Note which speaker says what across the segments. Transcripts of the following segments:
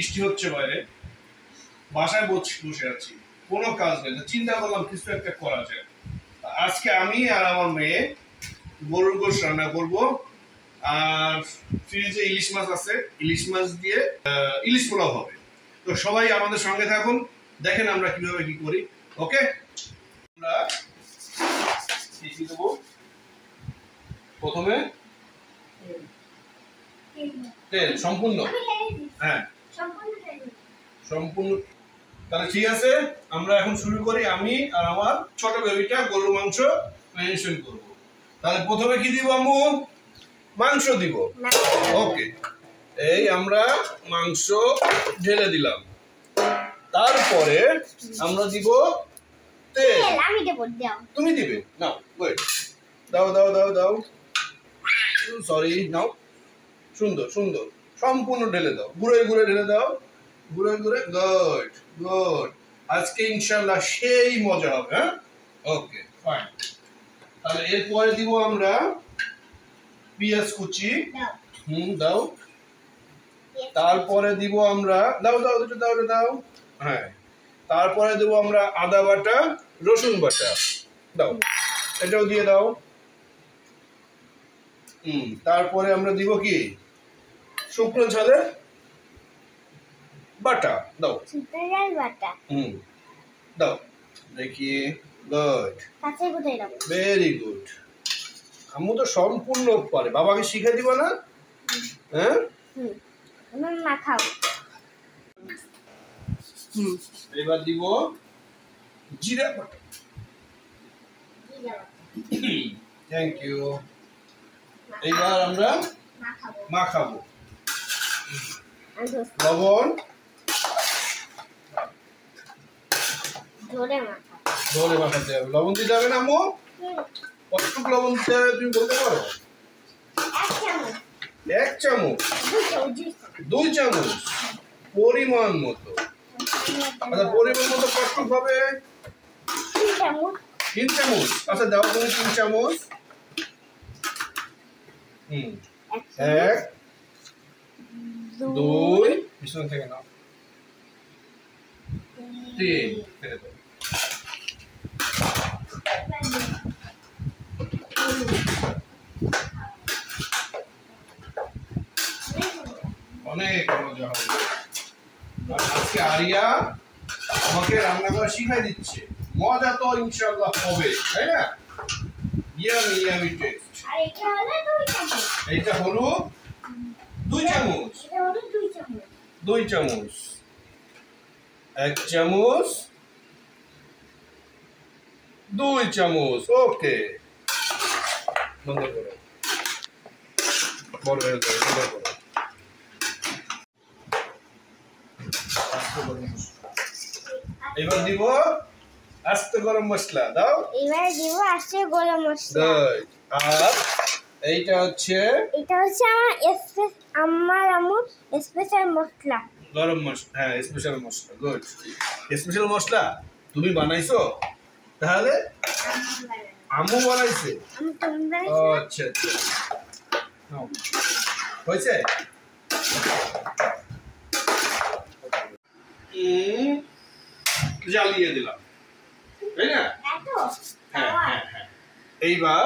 Speaker 1: বৃষ্টি হচ্ছে বাইরে, বাসায় বসে আছি, কোনো কাজ নেই, চিন্তা করলাম কিছু একটা করা যায়। আজকে আমি আর আমার মেয়ে গরুর গোশত রান্না করবো, আর ফ্রিজে ইলিশ মাছ আছে, ইলিশ মাছ দিয়ে ইলিশ পোলাও হবে। তো সবাই আমাদের সঙ্গে থাকুন, দেখেন আমরা কিভাবে কি করি। ওকে, আমরা কি দেবো প্রথমে? তেল সম্পূর্ণ, হ্যাঁ সম্পূর্ণ। তাহলে ঠিক আছে, আমরা এখন শুরু করি। আমি আর আমার ছোট বেবিটা গরুর মাংস ম্যারিনেশন করব। তাহলে প্রথমে কি দিব আম্মু? মাংস দিব। ওকে, এই আমরা মাংস ঢেলে দিলাম, তারপরে আমরা দিব তেল।
Speaker 2: আমি দেব, দাও।
Speaker 1: তুমি দিবে? নাও, ওয়েট, দাও দাও দাও দাও, সরি, নাও, সুন্দর সুন্দর, সম্পূর্ণ ঢেলে দাও, ঘুরে ঘুরে ঢেলে দাও, ঘুরে ঘুরে, গুড গুড। আজকে ইনশাআল্লাহ সেই মজা হবে। হ্যাঁ, ওকে ফাইন। তাহলে এরপরে দিব আমরা পেঁয়াজ কুচি। দাও। তারপরে দিব আমরা, দাও দাও দাও দাও, হ্যাঁ, তারপরে দেব আমরা আদা বাটা, রসুন বাটা, দাও, এটাও দিয়ে দাও। তারপরে আমরা দিব কি? শুকনো ঝালের বাটা, দাও।
Speaker 2: শুকনো ঝাল বাটা,
Speaker 1: দাও, দেখি, গুড,
Speaker 2: কাঁচা কোথায় দাও?
Speaker 1: Very good. আম্মু তো সম্পূর্ণ পারে, বাবাকে শিখিয়ে দিবা না? হ্যাঁ,
Speaker 2: আমার মা খাও।
Speaker 1: এবার দিব জিরা বাটা। Thank you. এইবার আমরা মাখাবো। লবণ, জোরে মাখাতে হবে। লবণ দিতে হবে না আম্মু? কতটুকু লবণ দিতে হবে তুমি বলতে পারো? 1 চামচ, 2 চামচ, পরিমাণ মতো। আচ্ছা, পরিমাণ মতো কতটুকু হবে? 3 চামচ। আচ্ছা, দাও তুমি 3 চামচ। 1, 2, পিছন থেকে নাও, 3, ফেলে দাও। অনেক মজা হবে। আজকে আরিয়া আমাকে রান্না করা শিখাই দিচ্ছে, মজা তো ইনশাআল্লাহ হবে, তাই না? Yummy yummy test.
Speaker 2: আর এটা হলো 2 চামচ।
Speaker 1: এইটা হলো 2 চামচ।
Speaker 2: এটা হলো 2 চামচ।
Speaker 1: 2 চামচ, 1 চামচ, 2 চামচ। ওকে, বন্ধ করো, বড় হয়ে যাবে, বন্ধ করো। এবার দিব আস্ত গরম মশলা, দাও।
Speaker 2: এবার দিব আস্ত গরম মশলা।
Speaker 1: গুড। আর এইটা হচ্ছে
Speaker 2: আমার আম্মুর স্পেশাল মশলা,
Speaker 1: গরম মশলা। হ্যাঁ, স্পেশাল মশলা। গুড। স্পেশাল মশলা তুমি বানাইছো? তাহলে আম্মু বানাইছে? আচ্ছা আচ্ছা, নাও, হয়েছে? জ্বালিয়ে দিলাম, তাই না? হ্যাঁ হ্যাঁ হ্যাঁ। এইবার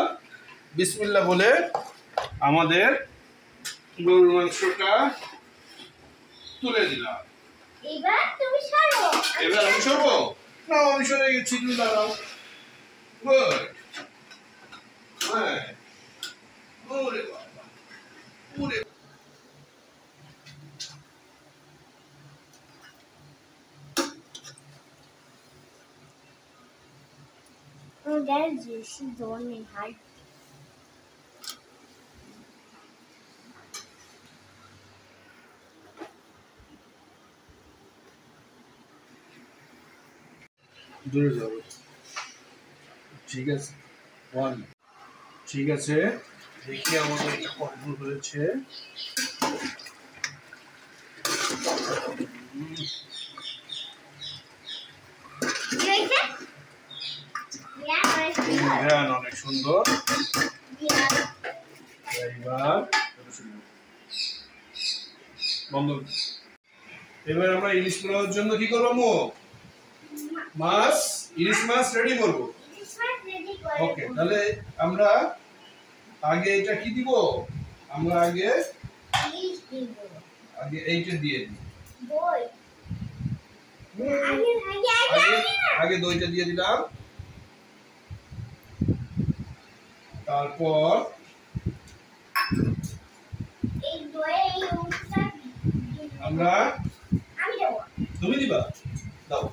Speaker 1: বিসমিল্লাহ বলে আমাদের গরুর মাংসটা তুলে দিলাম।
Speaker 2: এবার তুমি সরো।
Speaker 1: এবার আমি সরবো? না, আমি সরে গেছি, তুমি দাঁড়াও। গুড। হ্যাঁ, ওরে বাবা, ওরে।
Speaker 2: That is she's only hard.
Speaker 1: দূরে যাবো, ঠিক আছে? 1, ঠিক আছে, দেখি আমাদের এটা কতদূর হয়েছে। অনেক সুন্দর। এইবার বন্ধ। এবার আমরা ইলিশ পোলাওর জন্য কি করবো মো? ইলিশ মাছ রেডি করবো। ওকে, তাহলে আমরা আগে এটা কি দিব? আমরা আগে এইটা দিয়ে দিই। আগে দইটা দিয়ে দিলাম, তারপর আমরা তুমি দিবা, দাও।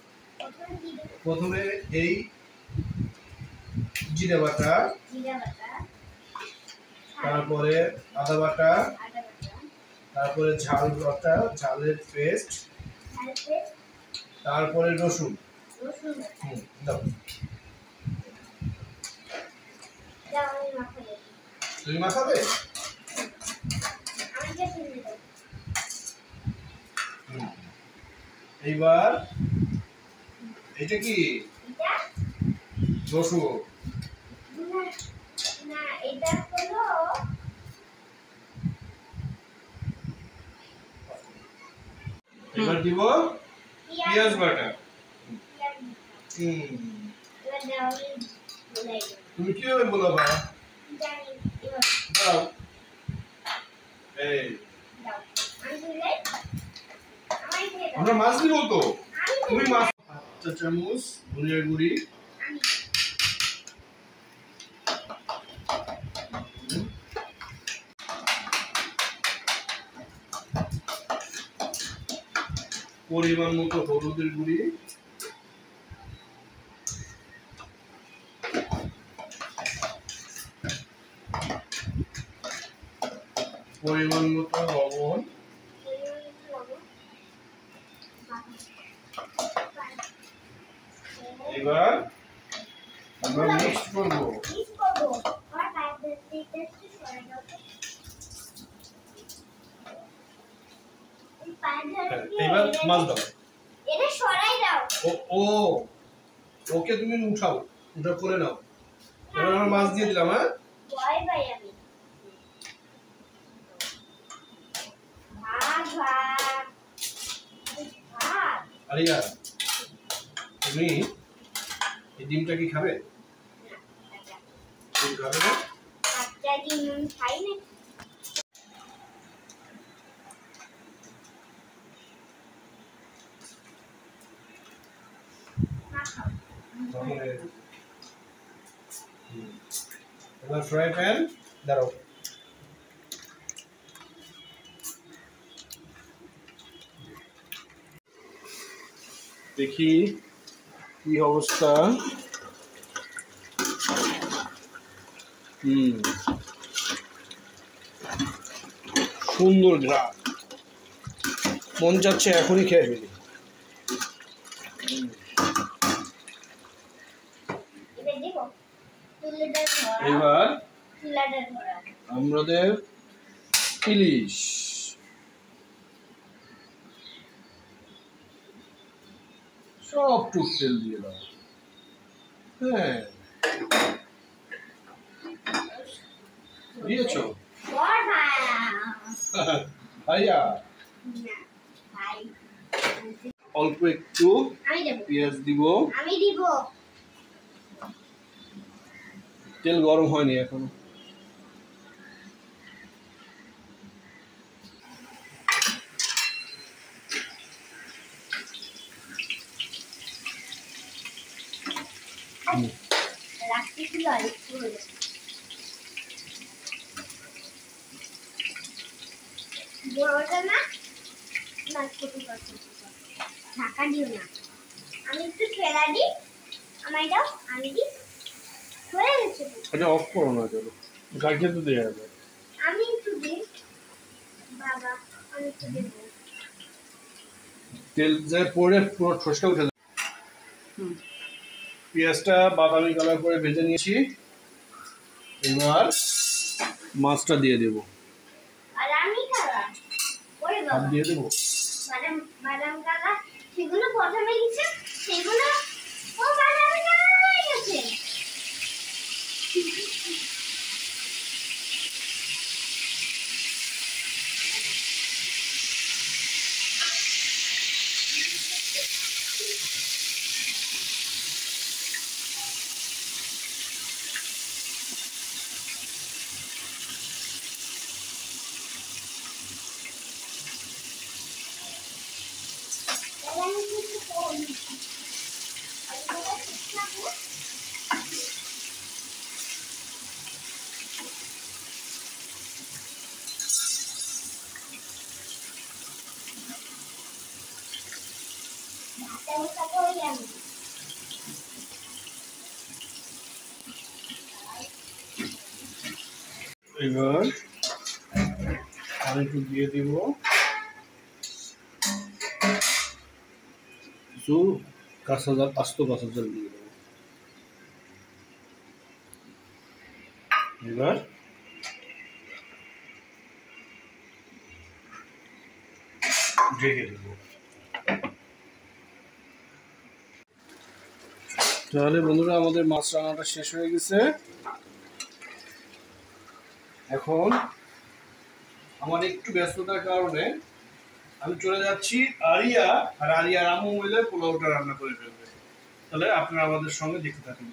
Speaker 1: প্রথমে এই জিরা বাটা, তারপরে আদা বাটা, তারপরে ঝাল বাটা, ঝালের পেস্ট, তারপরে রসুন। দাও, তুমি মাখাবে? এইবার এটা কি রসুন, এবার দিব পেঁয়াজ বাটা। তুমি কিভাবে বলবা? দাও, এই আমরা মাছ দিব তো, তুমি মাছ। 1 চামচ ধনিয়া গুঁড়ি, পরিমাণ মতো হলুদের গুঁড়ি, পরিমাণ মতো লবণ, এবার আমরা মিক্স করব। এবার মাছ দাও,
Speaker 2: এটা সরাই দাও।
Speaker 1: ও ওকে, তুমি উঠাও, উঠা করে নাও। এবার আমরা মাছ দিয়ে দিলাম। হ্যাঁ,
Speaker 2: ভয় পাই আমি।
Speaker 1: আরিয়া, তুমি এই ডিমটা কি খাবে? ডিম খাবে না?
Speaker 2: আচ্ছা, ডিম খাই না।
Speaker 1: এবার ফ্রাই প্যান দাঁড়াও। দেখি কি অবস্থা। সুন্দর গ্রাম, মন চাচ্ছে এখনই খেয়ে ফেলি। এবার আমাদের ইলিশ, সব টুক তেল দিয়ে দাও। হ্যাঁ, দিয়েছ ভাইয়া? অল্প একটু পেঁয়াজ দিব।
Speaker 2: আমি দিব।
Speaker 1: তেল গরম হয়নি এখনো।
Speaker 2: বড়টা না, ঢাকা দিও না। আমি একটু ঠেলা দিই, আমায় দাও, আমি দিই। হয়ে গেছে।
Speaker 1: এটা অফ করো না, চলো গাইতে তো দেয়া যাবে।
Speaker 2: আমি একটু দিই বাবা, আমি একটু দেব।
Speaker 1: তেল যে পড়ে পুরো ঠোসটা উঠে যাবে। পেঁয়াজটা বাদামি কালার করে ভেজে নিয়েছি, এবার মাছটা দিয়ে দেবো।
Speaker 2: আর আমি কালার ওরে বাবা
Speaker 1: দিয়ে দেবো।
Speaker 2: বাদাম কালার সেগুলো প্রথমে দিচ্ছে, সেগুলো ও বাদামি কালার হয়ে গেছে।
Speaker 1: এবার আমি একটু দিয়ে দিব কিছু আস্ত কাঁচা জল দিয়ে দেবো। এবার ঢেকে দেবো। তাহলে বন্ধুরা আমাদের মাছ রান্নাটা শেষ হয়ে গেছে। এখন আমার একটু ব্যস্ততার কারণে আমি চলে যাচ্ছি আরিয়া আর আরিয়ার আম্মু মিলে পোলাওটা রান্না করে ফেলবে। তাহলে আপনারা আমাদের সঙ্গে দেখতে থাকুন।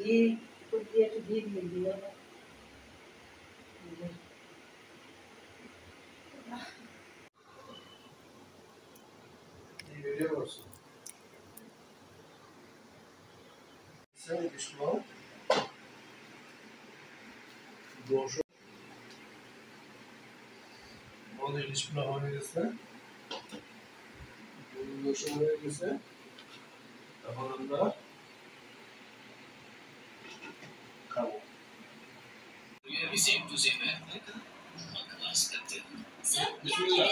Speaker 3: ঘি উপর দিয়ে একটু ঘি দিয়ে দিও।
Speaker 1: আমাদের ইলিশ পোলাও হয়ে গেছে, হয়ে গেছে। এখন আমরা খাবো। বিসমিল্লাহ।